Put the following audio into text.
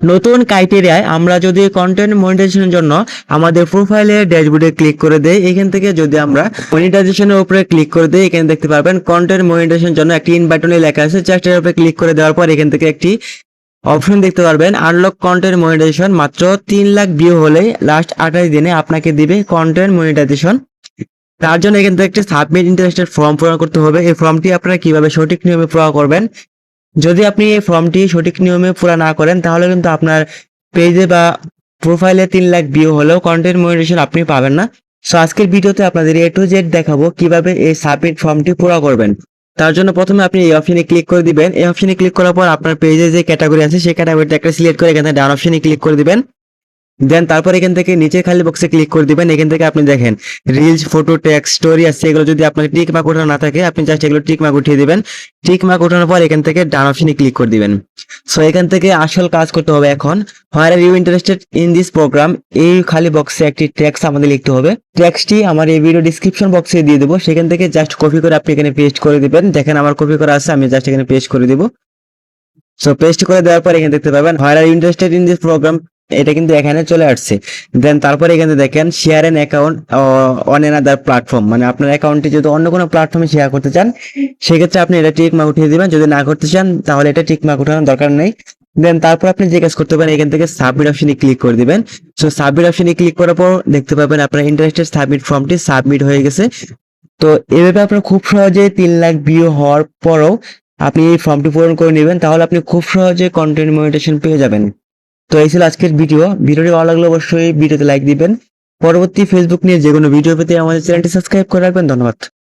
নতুন ক্রাইটেরিয়ায় আমরা যদি কন্টেন্ট মনিটাইজেশনের জন্য আমাদের প্রোফাইলের ড্যাশবোর্ডে ক্লিক করে দেই, এখান থেকে যদি আমরা মনিটাইজেশনের উপরে ক্লিক করে দেই, এখানে দেখতে পারবেন কন্টেন্ট মনিটাইজেশনের জন্য একটি ইন বাটনে লেখা আছে। জাস্ট এর উপরে ক্লিক করে দেওয়ার পর এখান থেকে একটি অপশন দেখতে পারবেন আনলক কন্টেন্ট মনিটাইজেশন। মাত্র 3 লাখ ভিউ হলেই লাস্ট 28 দিনে আপনাকে দিবে কন্টেন্ট মনিটাইজেশন। তার জন্য এখান থেকে একটি সাবমিট ইন্টারেস্টেড ফর্ম পূরণ করতে হবে। এই ফর্মটি আপনারা কিভাবে সঠিক নিয়মে পূরণ করবেন, যদি আপনি এই ফর্মটি সঠিক নিয়মে পুরা না করেন তাহলে কিন্তু আপনার পেজে বা প্রোফাইলে 3 লাখ ভিউ হলেও কন্টেন্ট মনিটাইজেশন আপনি পাবেন না। সো আজকের ভিডিওতে আপনাদের A to Z দেখাবো কিভাবে এই সাবমিট ফর্মটি পুরা করবেন। তার জন্য প্রথমে আপনি এই অপশনে ক্লিক করে দিবেন। এই অপশনে ক্লিক করার পর আপনার পেজে যে ক্যাটাগরি আছে সেই ক্যাটাগরিটা একটা সিলেক্ট করে এখানে ডান অপশনে ক্লিক করে দিবেন। দেন তারপর এখান থেকে নিচে খালি বক্সে ক্লিক করে দিবেন। এখান থেকে আপনি দেখেন রিলস, ফটো, টেক্সট, স্টোরি আছে, এগুলো যদি আপনার টিক মার্ক ওঠানো না থাকে আপনি জাস্ট এগুলো টিক মার্ক উঠিয়ে দিবেন। টিক মার্ক ওঠানোর পর এখান থেকে ডান অপশনে ক্লিক করে দিবেন। সো এখান থেকে আসল কাজ করতে হবে এখন। Where are you interested in this program, এই খালি বক্সে একটি টেক্সট আমাদের লিখতে হবে। টেক্সটটি আমার এই ভিডিও ডিসক্রিপশন বক্সে দিয়ে দেবো, সেখান থেকে জাস্ট কপি করে আপনি এখানে পেস্ট করে দিবেন। দেখেন আমার কপি করা আছে, আমি জাস্ট এখানে পেস্ট করে দিব। সো পেস্ট করে দেওয়ার পর এখানে দেখতে পাবেন where are you interested in this program, এটা কিন্তু এখানে চলে আসছে। দেন তারপরে এখানে দেখেন share an account on another platform, মানে আপনার অ্যাকাউন্টটি যদি অন্য কোনো প্ল্যাটফর্মে শেয়ার করতে চান সেক্ষেত্রে আপনি এটা টিক মার্ক উঠিয়ে দিবেন। যদি না করতে চান তাহলে এটা টিক মার্ক উঠানোর দরকার নেই। দেন তারপর আপনি যে কাজ করতে পারেন এখান থেকে সাবমিট অপশনে ক্লিক করে দিবেন। সো সাবমিট অপশনে ক্লিক করার পর দেখতে পাবেন আপনার ইন্টারেস্টেড সাবমিট ফর্মটি সাবমিট হয়ে গেছে। তো এভাবে আপনার খুব সহজে 3 লাখ ভিউ হওয়ার পরও আপনি এই ফর্মটি পূরণ করে নেবেন, তাহলে আপনি খুব সহজে কন্টেন্ট মনিটাইজেশন পেয়ে যাবেন। তো এই ছিল আজকের ভিডিওটি ভালো লাগলে অবশ্যই ভিডিওতে লাইক দিবেন। পরবর্তী ফেসবুক নিয়ে যে কোনো ভিডিও পেতে আমাদের চ্যানেলটি সাবস্ক্রাইব করে রাখবেন। ধন্যবাদ।